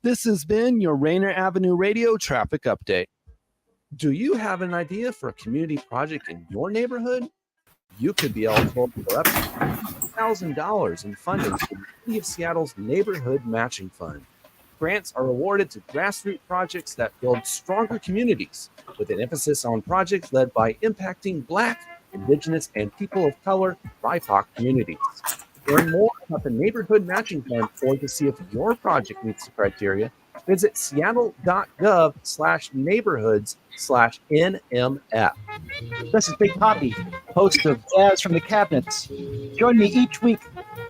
This has been your Rainier Avenue Radio Traffic Update. Do you have an idea for a community project in your neighborhood? You could be eligible for up to $1,000 in funding from the City of Seattle's Neighborhood Matching Fund. Grants are awarded to grassroots projects that build stronger communities, with an emphasis on projects led by impacting Black, Indigenous, and people of color BIPOC communities. Learn more about the Neighborhood Matching Fund or to see if your project meets the criteria, visit seattle.gov/neighborhoods/NMF. This is Big Poppy, host of Jazz from the Cabinets. Join me each week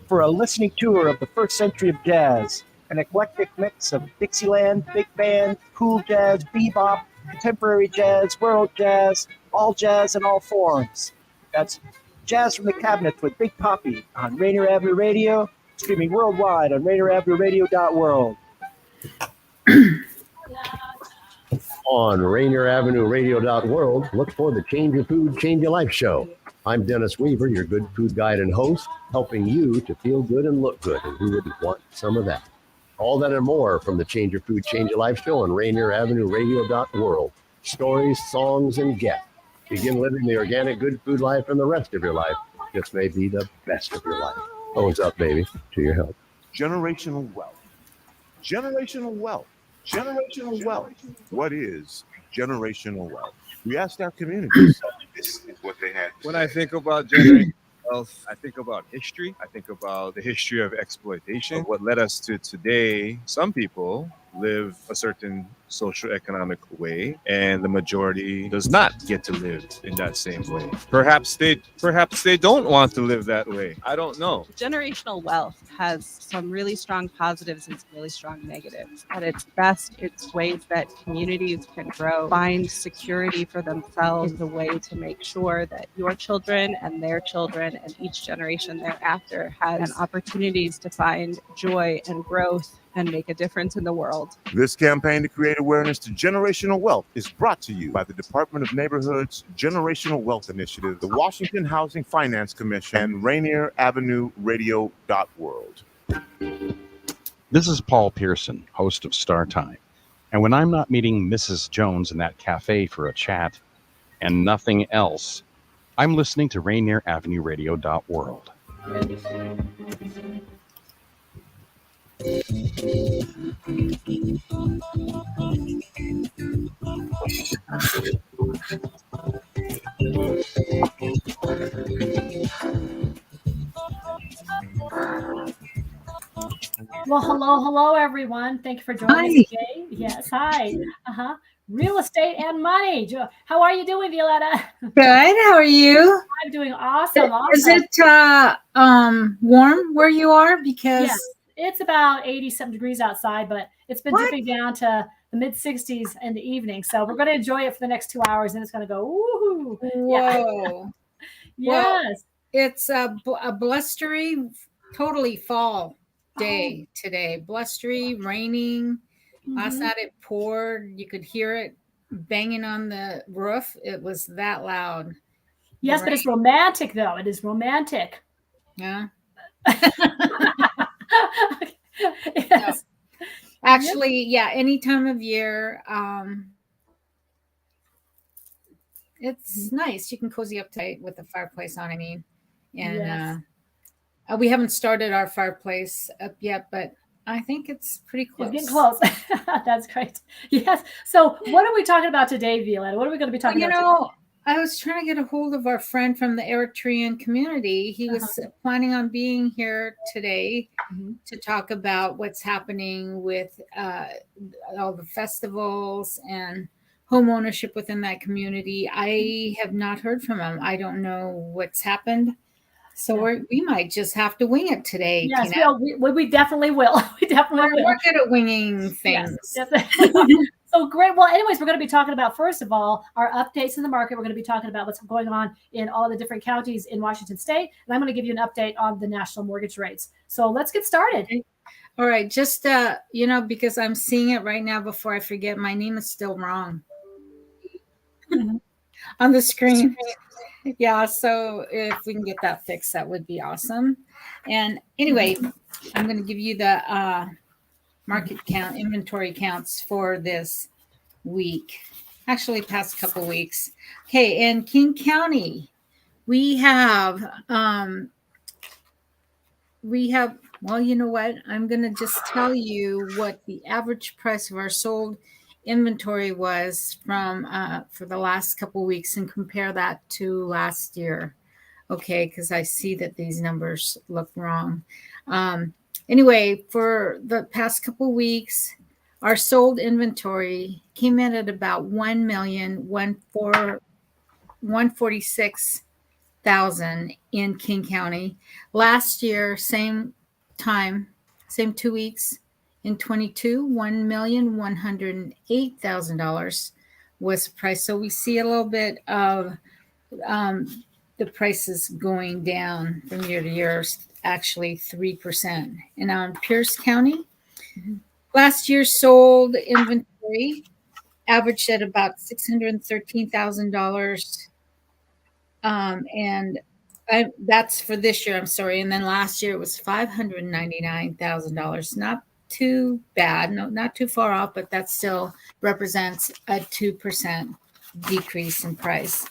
for a listening tour of the first century of jazz, an eclectic mix of Dixieland, big band, cool jazz, bebop, contemporary jazz, world jazz, all and all forms. That's Jazz from the Cabinets with Big Poppy on Rainier Avenue Radio, streaming worldwide on RainierAvenueRadio.world. On Rainier Avenue Radio.world, look for the Change Your Food, Change Your Life show. I'm Dennis Weaver, your good food guide and host, helping you to feel good and look good, and who wouldn't want some of that? All that and more from the Change Your Food, Change Your Life show on Rainier Avenue Radio.world. Stories, songs, and guests. Begin living the organic good food life, and the rest of your life just may be the best of your life. Phones up, baby, to your help. Generational wealth. Generational wealth. Generational wealth. What is generational wealth? We asked our communities. This is what they had. When I think about generational wealth, I think about history. I think about the history of exploitation. What led us to today, some people live a certain socioeconomic way, and the majority does not get to live in that same way. Perhaps they don't want to live that way. I don't know. Generational wealth has some really strong positives and some really strong negatives. At its best, it's ways that communities can grow, find security for themselves, is a way to make sure that your children and their children and each generation thereafter has opportunities to find joy and growth and make a difference in the world. This campaign to create awareness to generational wealth is brought to you by the Department of Neighborhoods Generational Wealth Initiative, the Washington Housing Finance Commission, and Rainier Avenue Radio.world. This is Paul Pearson, host of Star Time. And when I'm not meeting Mrs. Jones in that cafe for a chat and nothing else, I'm listening to Rainier Avenue Radio.world. Well, hello, everyone. Thank you for joining us today. Yes, hi. Real estate and money. How are you doing, Violeta? Good. How are you? I'm doing awesome. Is it warm where you are? Because yes, it's about 80-something degrees outside, but it's been dipping down to the mid-60s in the evening. So we're going to enjoy it for the next 2 hours, and it's going to go woohoo. Whoa. Yes. Well, it's a blustery, totally fall day today. Blustery, raining. Last night it poured. You could hear it banging on the roof. It was that loud. Yes, but it's romantic, though. It is romantic. Yeah. Yes. No. Actually, yeah, any time of year, it's nice. You can cozy up tight with the fireplace on, and Yes. We haven't started our fireplace up yet, but I think it's pretty close. It's getting close. That's great. Yes. So what are we talking about today, Violeta? What are we going to be talking about today? I was trying to get a hold of our friend from the Eritrean community. He was planning on being here today to talk about what's happening with all the festivals and home ownership within that community. I have not heard from him. I don't know what's happened. So we might just have to wing it today. Yes, Tina. we definitely will. We definitely will. We're good at winging things. Yes. So great. Well, anyways, we're going to be talking about, first of all, our updates in the market. We're going to be talking about what's going on in all the different counties in Washington State. And I'm going to give you an update on the national mortgage rates. So let's get started. All right. Just, because I'm seeing it right now before I forget, my name is still wrong on the screen. Yeah. So if we can get that fixed, that would be awesome. And anyway, I'm going to give you the market count, inventory counts for this week. Actually, past couple weeks. Okay, in King County, we have, well, you know what? I'm going to just tell you what the average price of our sold inventory was from for the last couple weeks and compare that to last year. Okay, because I see that these numbers look wrong. Anyway, for the past couple weeks, our sold inventory came in at about 146,000 in King County. Last year, same time, same 2 weeks in 22, $1,108,000 was the price. So we see a little bit of the prices going down from year to year, actually 3%. And on Pierce County, last year's sold inventory averaged at about $613,000. And that's for this year, I'm sorry. And then last year it was $599,000. Not too bad, no, not too far off, but that still represents a 2% decrease in price.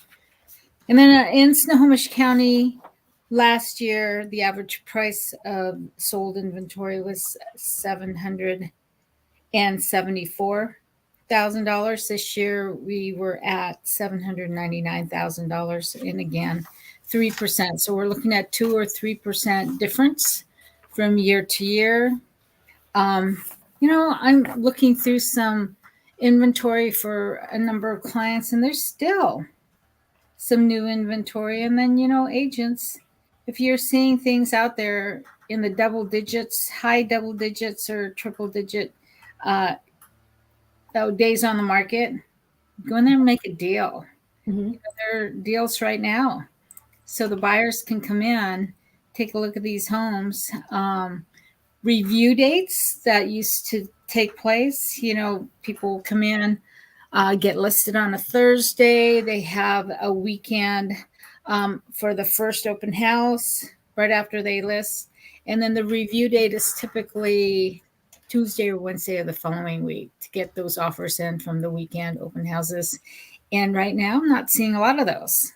And then in Snohomish County, last year, the average price of sold inventory was $774,000. This year, we were at $799,000, and again, 3%. So we're looking at 2 or 3% difference from year to year. I'm looking through some inventory for a number of clients, and there's still some new inventory. And then, agents, if you're seeing things out there in the double digits, high double digits or triple digit days on the market, go in there and make a deal. There are deals right now. So the buyers can come in, take a look at these homes. Review dates that used to take place, people come in, get listed on a Thursday. They have a weekend for the first open house right after they list. And then the review date is typically Tuesday or Wednesday of the following week to get those offers in from the weekend open houses. And right now, I'm not seeing a lot of those.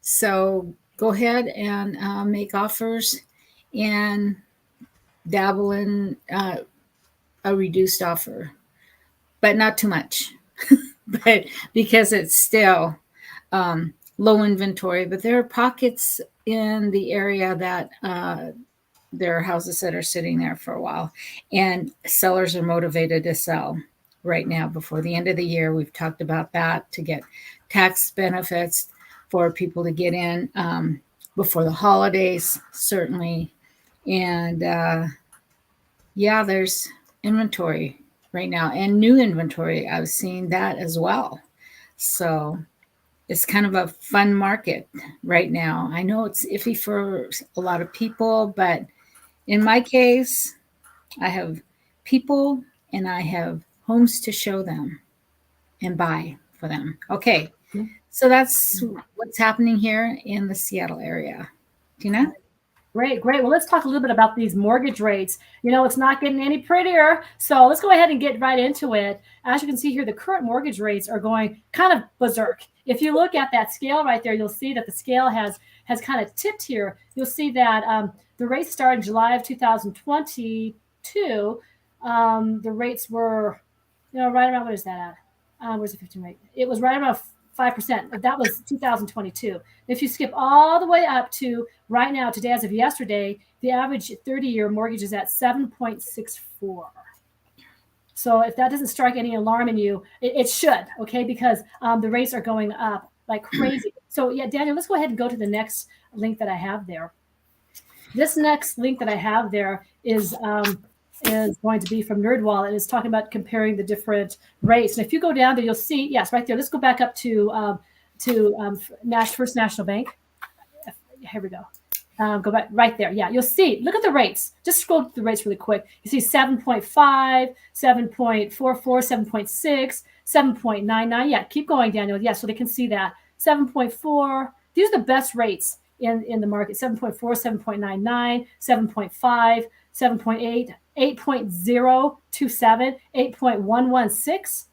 So go ahead and make offers and dabble in a reduced offer, but not too much. But because it's still low inventory, but there are pockets in the area that there are houses that are sitting there for a while, and sellers are motivated to sell right now before the end of the year. We've talked about that to get tax benefits for people to get in before the holidays, certainly. And there's inventory right now and new inventory. I was seeing that as well. So it's kind of a fun market right now. I know it's iffy for a lot of people, but in my case, I have people and I have homes to show them and buy for them. Okay. So that's what's happening here in the Seattle area. Tina? Great. Well, let's talk a little bit about these mortgage rates. It's not getting any prettier. So let's go ahead and get right into it. As you can see here, the current mortgage rates are going kind of berserk. If you look at that scale right there, you'll see that the scale has kind of tipped here. You'll see that the rates started in July of 2022. The rates were, right around, what is that at? Where's the 15 rate? It was right around 5%. That was 2022. If you skip all the way up to right now, today, as of yesterday, the average 30-year mortgage is at 7.64. So if that doesn't strike any alarm in you, it should, okay? Because the rates are going up like crazy. So Daniel, let's go ahead and go to the next link that I have there. This next link that I have there is going to be from NerdWallet. It's talking about comparing the different rates. And if you go down there, you'll see, yes, right there. Let's go back up to First National Bank. Here we go. Go back right there. Yeah, you'll see. Look at the rates. Just scroll through the rates really quick. You see 7.5, 7.44, 7.6, 7.99. Yeah, keep going, Daniel. Yeah, so they can see that. 7.4. These are the best rates in the market. 7.4, 7.99, 7.5, 7.8. 8.027, 8.116.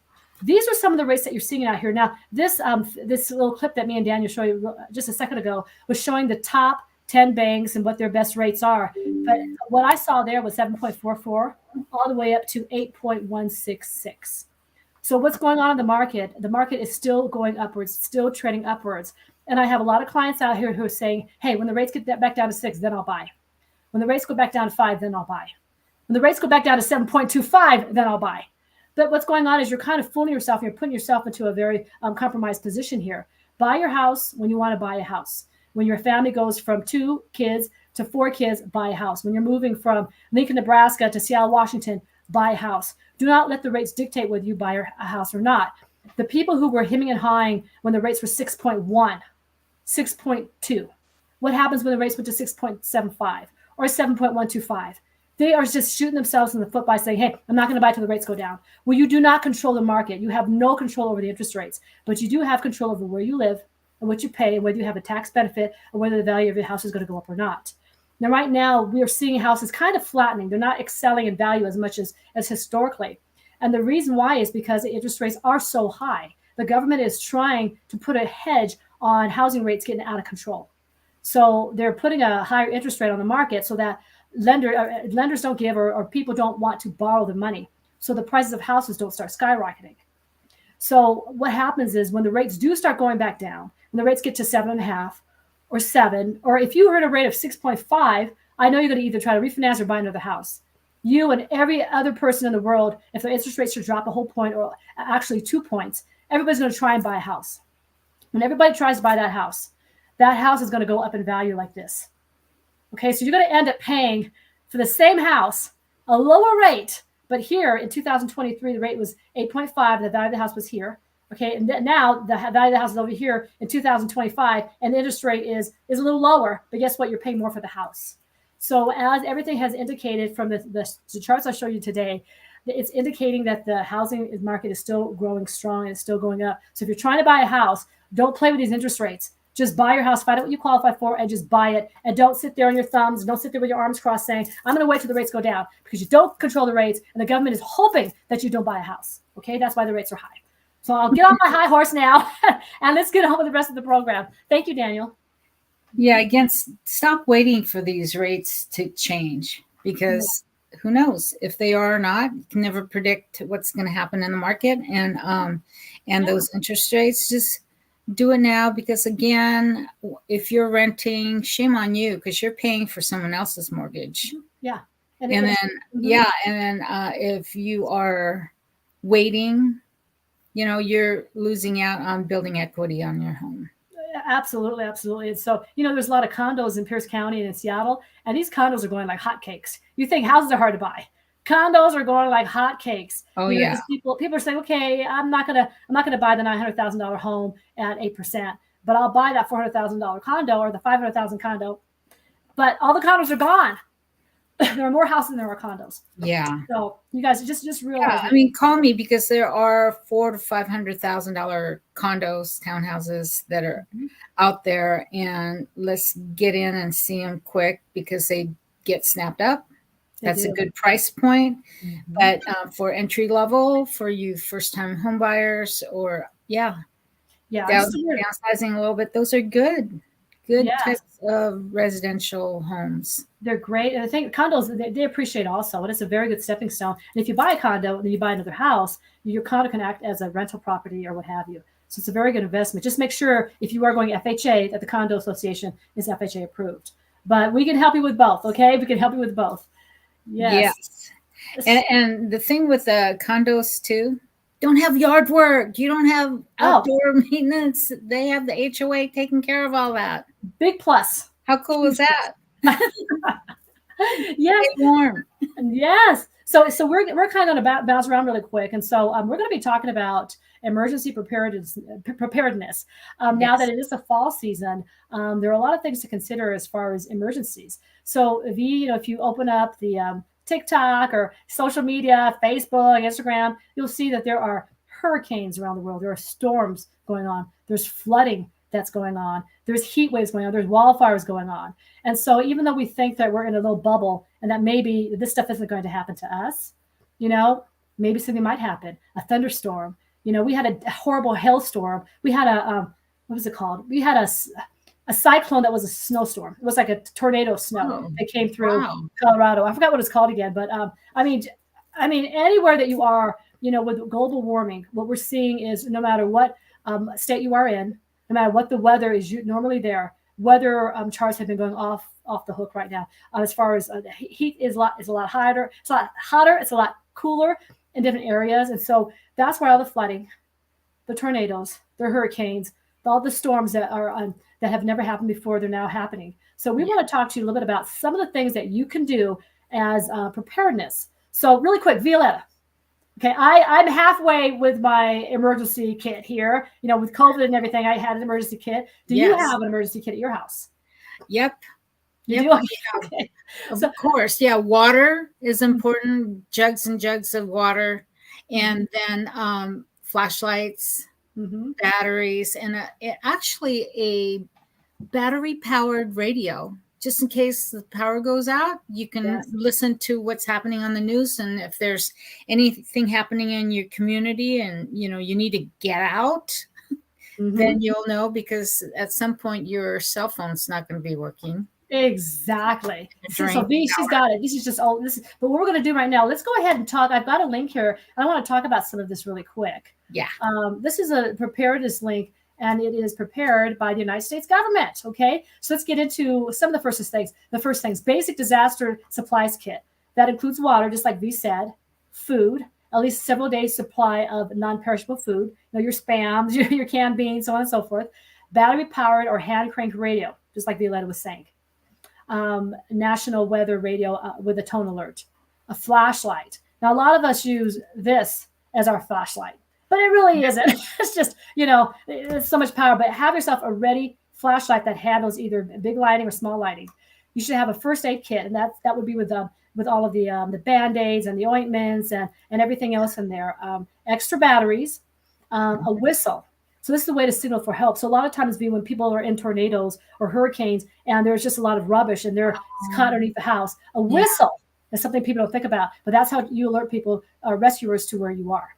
These are some of the rates that you're seeing out here. Now, this little clip that me and Daniel showed you just a second ago was showing the top 10 banks and what their best rates are. But what I saw there was 7.44 all the way up to 8.166. So what's going on in the market? The market is still going upwards, still trending upwards. And I have a lot of clients out here who are saying, hey, when the rates get back down to 6, then I'll buy. When the rates go back down to 5, then I'll buy. When the rates go back down to 7.25, then I'll buy. But what's going on is you're kind of fooling yourself. You're putting yourself into a very compromised position here. Buy your house when you want to buy a house. When your family goes from 2 kids to 4 kids, buy a house. When you're moving from Lincoln, Nebraska to Seattle, Washington, buy a house. Do not let the rates dictate whether you buy a house or not. The people who were hemming and hawing when the rates were 6.1, 6.2, what happens when the rates went to 6.75 or 7.125? They are just shooting themselves in the foot by saying, hey, I'm not going to buy till the rates go down. Well, you do not control the market. You have no control over the interest rates, but you do have control over where you live and what you pay and whether you have a tax benefit or whether the value of your house is going to go up or not. Now, right now, we are seeing houses kind of flattening. They're not excelling in value as much as historically. And the reason why is because the interest rates are so high. The government is trying to put a hedge on housing rates getting out of control. So they're putting a higher interest rate on the market so that lenders don't give or people don't want to borrow the money. So the prices of houses don't start skyrocketing. So what happens is when the rates do start going back down, when the rates get to 7.5 or 7, or if you heard a rate of 6.5, I know you're going to either try to refinance or buy another house. You and every other person in the world, if the interest rates should drop a whole point or actually 2 points, everybody's going to try and buy a house. When everybody tries to buy that house is going to go up in value like this. Okay, so you're going to end up paying for the same house a lower rate, but here in 2023, the rate was 8.5, the value of the house was here. Okay, and now the value of the house is over here in 2025, and the interest rate is a little lower, but guess what? You're paying more for the house. So as everything has indicated from the charts I showed you today, it's indicating that the housing market is still growing strong and it's still going up. So if you're trying to buy a house, don't play with these interest rates. Just buy your house, find out what you qualify for, and just buy it. And don't sit there on your thumbs. Don't sit there with your arms crossed saying, I'm going to wait till the rates go down, because you don't control the rates, and the government is hoping that you don't buy a house. Okay, that's why the rates are high. So I'll get on my high horse now, and let's get on with the rest of the program. Thank you, Daniel. Yeah, again, stop waiting for these rates to change, because who knows if they are or not. You can never predict what's going to happen in the market, and those interest rates. Just do it now, because again, if you're renting, shame on you, because you're paying for someone else's mortgage. Yeah. And then if you are waiting, you're losing out on building equity on your home. Absolutely, absolutely. And so, there's a lot of condos in Pierce County and in Seattle, and these condos are going like hotcakes. You think houses are hard to buy. Condos are going like hotcakes. Oh, yeah. People are saying, okay, I'm not gonna buy the $900,000 home at 8%, but I'll buy that $400,000 condo or the $500,000 condo. But all the condos are gone. There are more houses than there are condos. Yeah. So you guys just realize. Yeah, call me, because there are $400,000 to $500,000 condos, townhouses that are out there, and let's get in and see them quick, because they get snapped up. That's a good price point. Mm-hmm. But for entry level, for you first-time home buyers, or downsizing a little bit, those are good types of residential homes. They're great. And I think condos, they appreciate also, and it's a very good stepping stone. And if you buy a condo and then you buy another house, your condo can act as a rental property or what have you. So it's a very good investment. Just make sure if you are going FHA, that the condo association is FHA approved. But we can help you with both, okay? We can help you with both. Yes. And the thing with the condos too, don't have yard work. You don't have outdoor maintenance. They have the HOA taking care of all that. Big plus. How cool is that? Yes. Stay warm. Yes. So we're kind of going to bounce around really quick. And so we're going to be talking about emergency preparedness. Now that it is the fall season, there are a lot of things to consider as far as emergencies. So if you open up the TikTok or social media, Facebook, Instagram, you'll see that there are hurricanes around the world. There are storms going on. There's flooding that's going on. There's heat waves going on. There's wildfires going on. And so even though we think that we're in a little bubble and that maybe this stuff isn't going to happen to us, maybe something might happen. A thunderstorm. We had a horrible hailstorm. We had what was it called? We had a cyclone that was a snowstorm. It was like a tornado of snow that came through Colorado. I forgot what it's called again, but I mean, anywhere that you are, with global warming, what we're seeing is no matter what state you are in, no matter what the weather is normally there, weather charts have been going off the hook right now. As far as the heat is a lot hotter. It's a lot hotter. It's a lot cooler in different areas, and so that's why all the flooding, the tornadoes, the hurricanes, all the storms that are that have never happened before, they're now happening. So we want to talk to you a little bit about some of the things that you can do as preparedness. So really quick, Violeta. Okay, I'm halfway with my emergency kit here. With COVID and everything, I had an emergency kit. Do you have an emergency kit at your house? Yep. You do? Okay. Of course. Yeah. Water is important. Jugs and jugs of water. And then flashlights, batteries, and actually a battery-powered radio. Just in case the power goes out, you can listen to what's happening on the news. And if there's anything happening in your community and, you need to get out, then you'll know, because at some point your cell phone's not going to be working. Exactly. So she's got it. This is just all this. But what we're going to do right now, let's go ahead and talk. I've got a link here. I want to talk about some of this really quick. Yeah. This is a preparedness link, and it is prepared by the United States government. Okay. So let's get into some of the first things. The first things: basic disaster supplies kit. That includes water, just like V said, food, at least several days supply of non-perishable food. Your Spams, your canned beans, so on and so forth. Battery-powered or hand-cranked radio, just like Violeta was saying. National weather radio with a tone alert, a flashlight. Now, a lot of us use this as our flashlight, but it really isn't. It's just, it's so much power, but have yourself a ready flashlight that handles either big lighting or small lighting. You should have a first aid kit, and that would be with all of the Band-Aids and the ointments and everything else in there. Extra batteries, a whistle. So this is the way to signal for help. So a lot of times when people are in tornadoes or hurricanes and there's just a lot of rubbish and they're caught underneath the house, a whistle is something people don't think about, but that's how you alert people, rescuers, to where you are.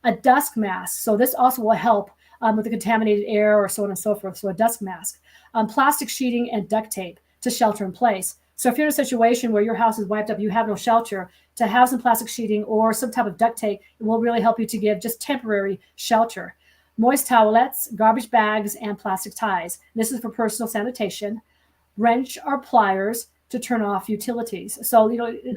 A dust mask. So this also will help with the contaminated air or so on and so forth. So a dust mask, plastic sheeting and duct tape to shelter in place. So if you're in a situation where your house is wiped up, you have no shelter, to have some plastic sheeting or some type of duct tape, it will really help you to give just temporary shelter. Moist towelettes, garbage bags, and plastic ties. This is for personal sanitation. Wrench or pliers to turn off utilities. So,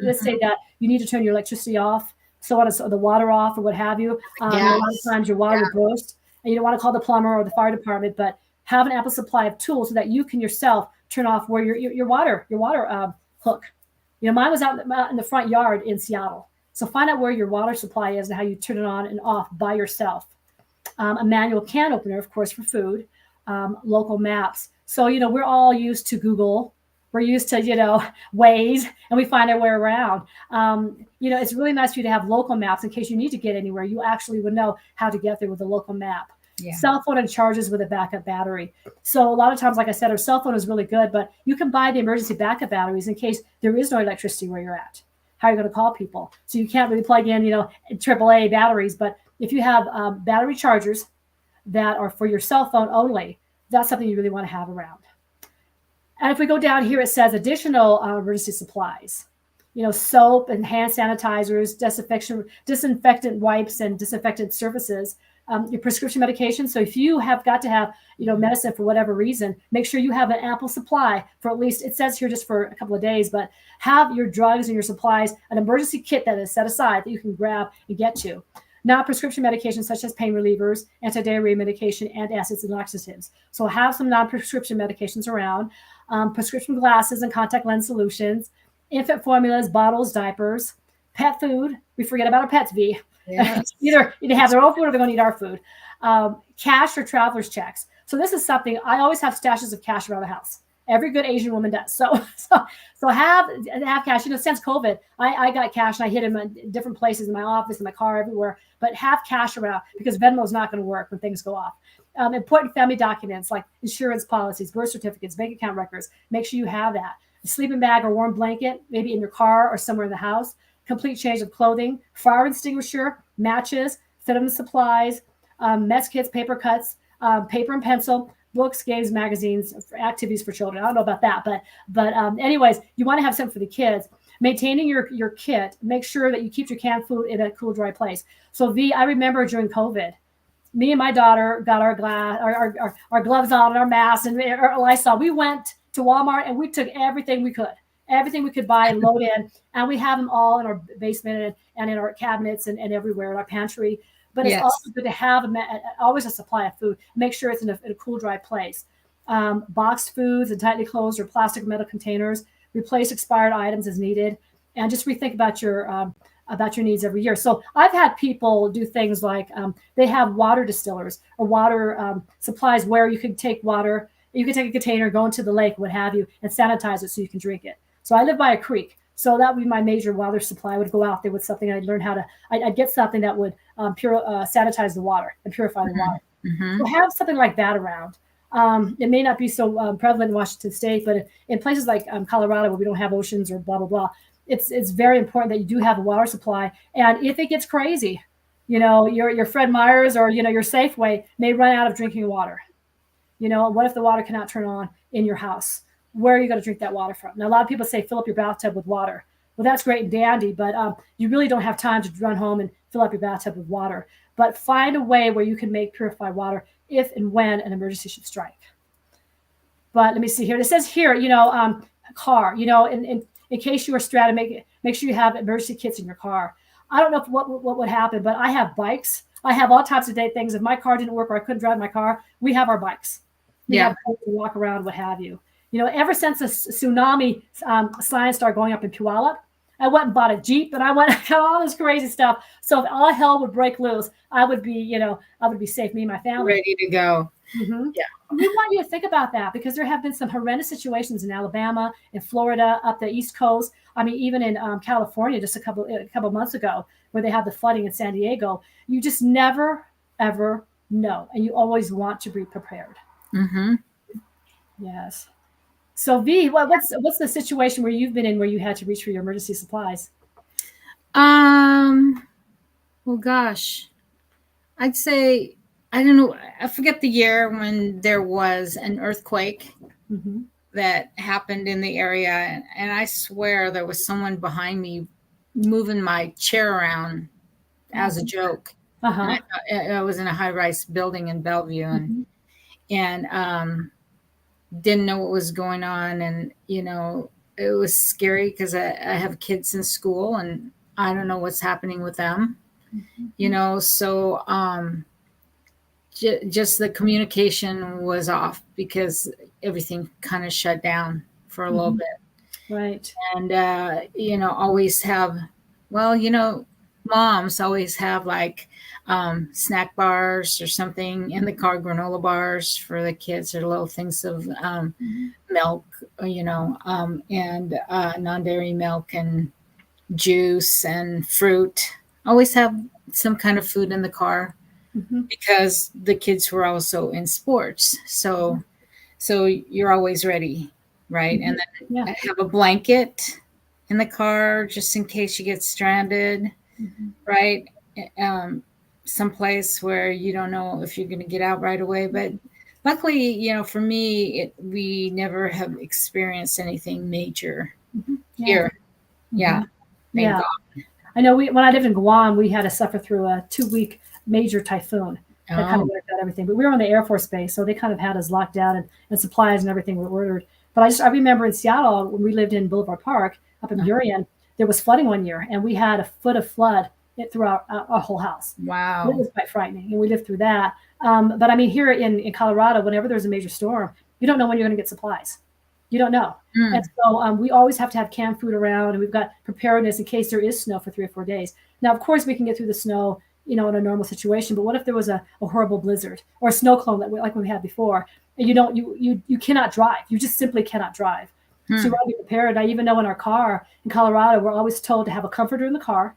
let's say that you need to turn your electricity off, so the water off or what have you. A lot of times your water will burst, and you don't want to call the plumber or the fire department, but have an ample supply of tools so that you can yourself turn off where your water hook. Mine was out in the front yard in Seattle. So find out where your water supply is and how you turn it on and off by yourself. A manual can opener, of course, for food. Local maps. So, we're all used to Google. We're used to, Waze, and we find our way around. It's really nice for you to have local maps in case you need to get anywhere. You actually would know how to get there with a local map. Yeah. Cell phone and charges with a backup battery. So a lot of times, like I said, our cell phone is really good, but you can buy the emergency backup batteries in case there is no electricity where you're at. How are you going to call people? So you can't really plug in, AAA batteries, but if you have battery chargers that are for your cell phone only, that's something you really want to have around. And if we go down here, it says additional emergency supplies. Soap and hand sanitizers, disinfectant wipes and disinfectant surfaces, your prescription medication. So if you have got to have, medicine for whatever reason, make sure you have an ample supply for at least, it says here just for a couple of days, but have your drugs and your supplies, an emergency kit that is set aside that you can grab and get to. Non-prescription medications such as pain relievers, anti-diarrhea medication, and acids and laxatives. So have some non-prescription medications around, prescription glasses and contact lens solutions, infant formulas, bottles, diapers, pet food. We forget about our pets, V. Yes. either have their own food or they're going to eat our food. Cash or traveler's checks. So this is something, I always have stashes of cash around the house. Every good Asian woman does. So have cash. Since COVID, I got cash and I hid them in different places, in my office, in my car, everywhere. But have cash around, because Venmo is not going to work when things go off. Important family documents like insurance policies, birth certificates, bank account records. Make sure you have that. A sleeping bag or warm blanket, maybe in your car or somewhere in the house. Complete change of clothing, fire extinguisher, matches, vitamin supplies, mess kits, paper cuts, paper and pencil, books, games, magazines, activities for children. I don't know about that, but anyways, you want to have something for the kids. Maintaining your kit, make sure that you keep your canned food in a cool, dry place. So I remember during COVID, me and my daughter got our gloves on and our masks and our Lysol. We went to Walmart and we took everything we could buy and load in, and we have them all in our basement and in our cabinets and everywhere in our pantry. But it's also good to have always a supply of food. Make sure it's in a cool, dry place. Boxed foods and tightly closed or plastic or metal containers. Replace expired items as needed, and just rethink about your needs every year. So I've had people do things like they have water distillers or water supplies where you can take water. You can take a container, go into the lake, what have you, and sanitize it so you can drink it. So I live by a creek. So that would be my major water supply. I would go out there with something. I'd learn I'd get something that would sanitize the water and purify the water. Mm-hmm. So have something like that around. It may not be so prevalent in Washington State, but in places like Colorado where we don't have oceans or blah, blah, blah, it's very important that you do have a water supply. And if it gets crazy, your Fred Meyer's or, your Safeway may run out of drinking water. What if the water cannot turn on in your house? Where are you going to drink that water from? Now, a lot of people say fill up your bathtub with water. Well, that's great and dandy, but you really don't have time to run home and fill up your bathtub with water. But find a way where you can make purified water if and when an emergency should strike. But let me see here. It says here, a car, in case you are stranded, make sure you have emergency kits in your car. I don't know what would happen, but I have bikes. I have all types of things. If my car didn't work or I couldn't drive my car, we have our bikes. We have to walk around, what have you. Ever since the tsunami signs started going up in Puyallup, I went and bought a Jeep and I got all this crazy stuff. So if all hell would break loose, I would be safe, me and my family. Ready to go. Mm-hmm. Yeah. We want you to think about that because there have been some horrendous situations in Alabama, in Florida, up the East Coast. I mean, even in California, just a couple months ago, where they had the flooding in San Diego. You just never, ever know. And you always want to be prepared. Mm-hmm. Yes. So V, what's the situation where you've been in where you had to reach for your emergency supplies? Well, gosh, I'd say, I don't know. I forget the year when there was an earthquake that happened in the area. And I swear there was someone behind me moving my chair around as a joke. Uh-huh. I was in a high-rise building in Bellevue and didn't know what was going on. And, it was scary because I have kids in school and I don't know what's happening with them, so just the communication was off because everything kind of shut down for a little bit. Right. And, always have, moms always have like snack bars or something in the car, granola bars for the kids or little things of milk, and non-dairy milk and juice and fruit. Always have some kind of food in the car because the kids were also in sports. So you're always ready, right? And then I have a blanket in the car just in case you get stranded, right? Someplace where you don't know if you're going to get out right away. But luckily, for me, we never have experienced anything major here. Yeah. Thank God. I know when I lived in Guam, we had to suffer through a 2-week major typhoon that kind of wiped out everything. But we were on the Air Force Base, so they kind of had us locked down and supplies and everything were ordered. But I remember in Seattle, when we lived in Boulevard Park up in Burien, there was flooding one year, and we had a foot of flood throughout our whole house. Wow. It was quite frightening, and we lived through that. But I mean, here in Colorado, whenever there's a major storm, you don't know when you're going to get supplies. You don't know. And so we always have to have canned food around, and we've got preparedness in case there is snow for 3 or 4 days. Now, of course, we can get through the snow in a normal situation. But what if there was a horrible blizzard or a snow clone like we had before? And you cannot drive. You just simply cannot drive. So you want to be prepared. I even know in our car in Colorado, we're always told to have a comforter in the car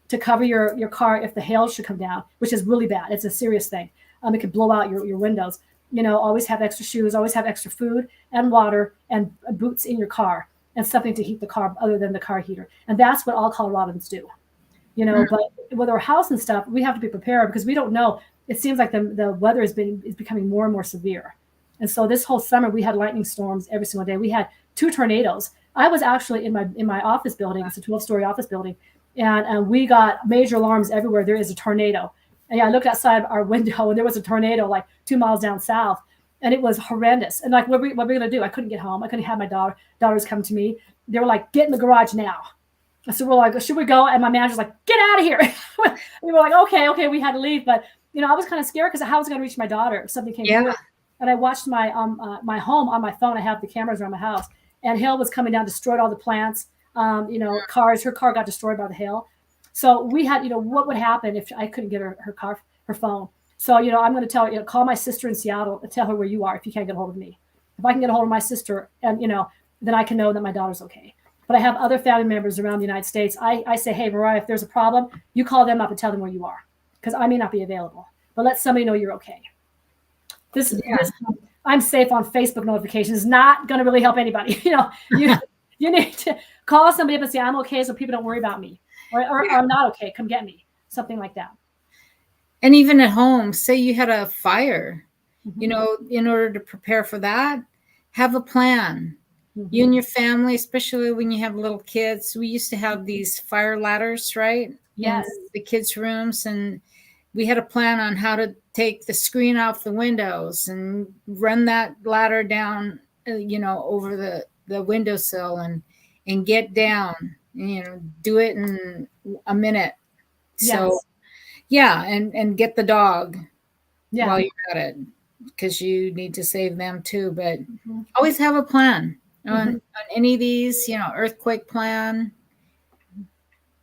to cover your car if the hail should come down, which is really bad. It's a serious thing. It could blow out your windows. Always have extra shoes, always have extra food and water and boots in your car and something to heat the car other than the car heater. And that's what all Coloradans do. But with our house and stuff, we have to be prepared because we don't know. It seems like the weather is becoming more and more severe. And so this whole summer we had lightning storms every single day. We had 2 tornadoes. I was actually in my office building. It's a 12-story office building. And we got major alarms everywhere. There is a tornado. And I looked outside our window and there was a tornado like 2 miles down south. And it was horrendous. And like, what are we going to do? I couldn't get home. I couldn't have my daughters come to me. They were like, get in the garage now. So we're like, should we go? And my manager's like, get out of here. We were like, okay. We had to leave. But, I was kind of scared because how was I going to reach my daughter if something came through? And I watched my home on my phone. I have the cameras around my house. And hail was coming down, destroyed all the plants. Cars. Her car got destroyed by the hail. So we had, what would happen if I couldn't get her phone? So, I'm going to tell you, call my sister in Seattle and tell her where you are if you can't get a hold of me. If I can get a hold of my sister and, then I can know that my daughter's okay. But I have other family members around the United States. I say, hey, Mariah, if there's a problem, you call them up and tell them where you are because I may not be available. But let somebody know you're okay. This I'm safe on Facebook notifications is not going to really help anybody. You need to call somebody up and say, I'm okay, so people don't worry about me. Or I'm not okay, come get me. Something like that. And even at home, say you had a fire, in order to prepare for that, have a plan. You and your family, especially when you have little kids, we used to have these fire ladders, right? Yes. In the kids' rooms. And we had a plan on how to take the screen off the windows and run that ladder down, over the windowsill and get down, do it in a minute. Yes. So, and get the dog while you're at it because you need to save them too. But always have a plan on any of these, earthquake plan,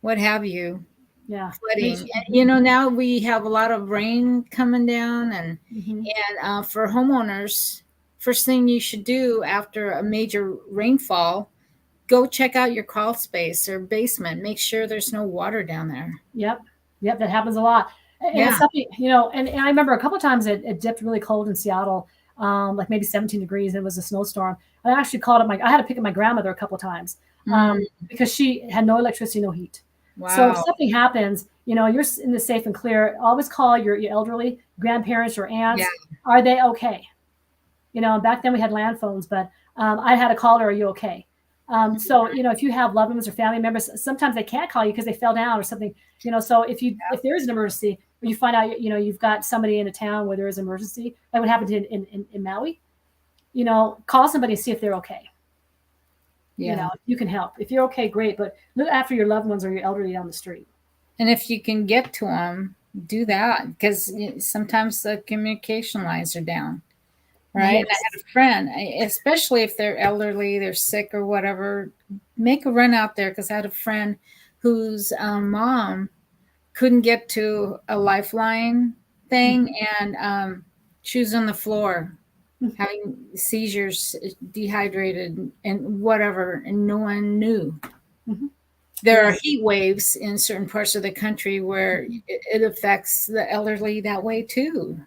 what have you. Yeah. Flooding. And, now we have a lot of rain coming down and for homeowners, first thing you should do after a major rainfall, go check out your crawl space or basement. Make sure there's no water down there. Yep. That happens a lot. And it's something, and I remember a couple of times it dipped really cold in Seattle, like maybe 17 degrees. It was a snowstorm. I actually called up I had to pick up my grandmother a couple of times because she had no electricity, no heat. Wow. So if something happens, you're in the safe and clear. Always call your elderly grandparents or aunts. Yeah. Are they okay? Back then we had land phones, but I had to call her. Are you okay? So if you have loved ones or family members, sometimes they can't call you because they fell down or something. So if there is an emergency, or you find out you've got somebody in a town where there is an emergency, like what happened in Maui, call somebody and see if they're okay. Yeah. You can help. If you're okay, great. But look after your loved ones or your elderly down the street. And if you can get to them, do that because sometimes the communication lines are down. Right. Yes. And I had a friend, especially if they're elderly, they're sick or whatever, make a run out there because I had a friend whose mom couldn't get to a lifeline thing and she was on the floor having seizures, dehydrated and whatever, and no one knew. There are heat waves in certain parts of the country where it affects the elderly that way too.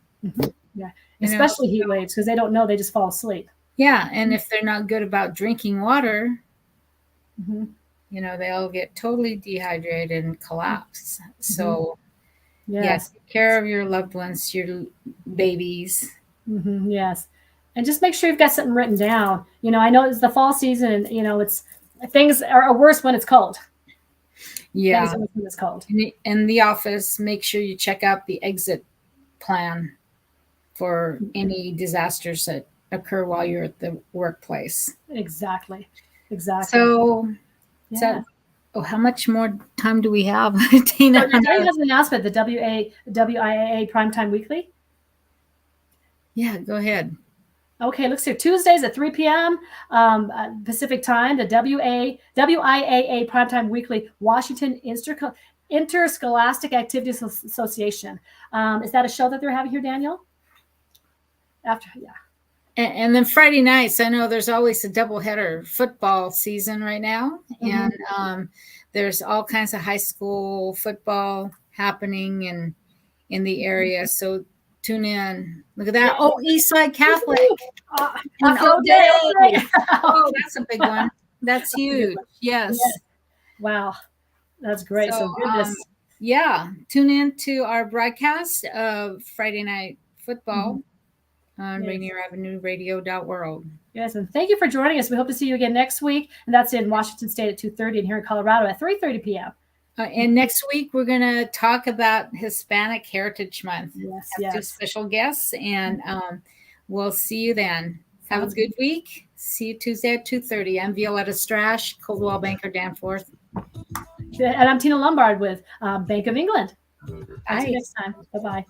Yeah, especially heat waves because they don't know, they just fall asleep. Yeah, and if they're not good about drinking water, they'll get totally dehydrated and collapse. So, yes, take care of your loved ones, your babies. Yes. And just make sure you've got something written down. I know it's the fall season and, it's things are worse when it's cold. Yeah. When it's cold. In the office, make sure you check out the exit plan for any disasters that occur while you're at the workplace. Exactly. So, how much more time do we have, Tina? So Dana has an announcement, the WIAA Primetime Weekly. Yeah, go ahead. Okay, looks here. Tuesdays at 3 p.m. Pacific time, the WIAA Primetime Weekly Washington Interscholastic Activities Association. Is that a show that they're having here, Daniel? And then Friday nights, I know there's always a doubleheader football season right now. And there's all kinds of high school football happening in the area. So tune in. Look at that. Oh, Eastside Catholic. And O'Day. Oh, that's a big one. That's huge. Yes. Wow. That's great. So goodness. Tune in to our broadcast of Friday Night Football on Rainier Avenue Radio.world. Yes, and thank you for joining us. We hope to see you again next week. And that's in Washington State at 2:30 and here in Colorado at 3:30 p.m. And next week, we're going to talk about Hispanic Heritage Month. Yes, Have two special guests, and we'll see you then. Have a good week. See you Tuesday at 2:30. I'm Violeta Strash, Coldwell Banker, Danforth. And I'm Tina Lombard with Bank of England. Until next time. Bye-bye.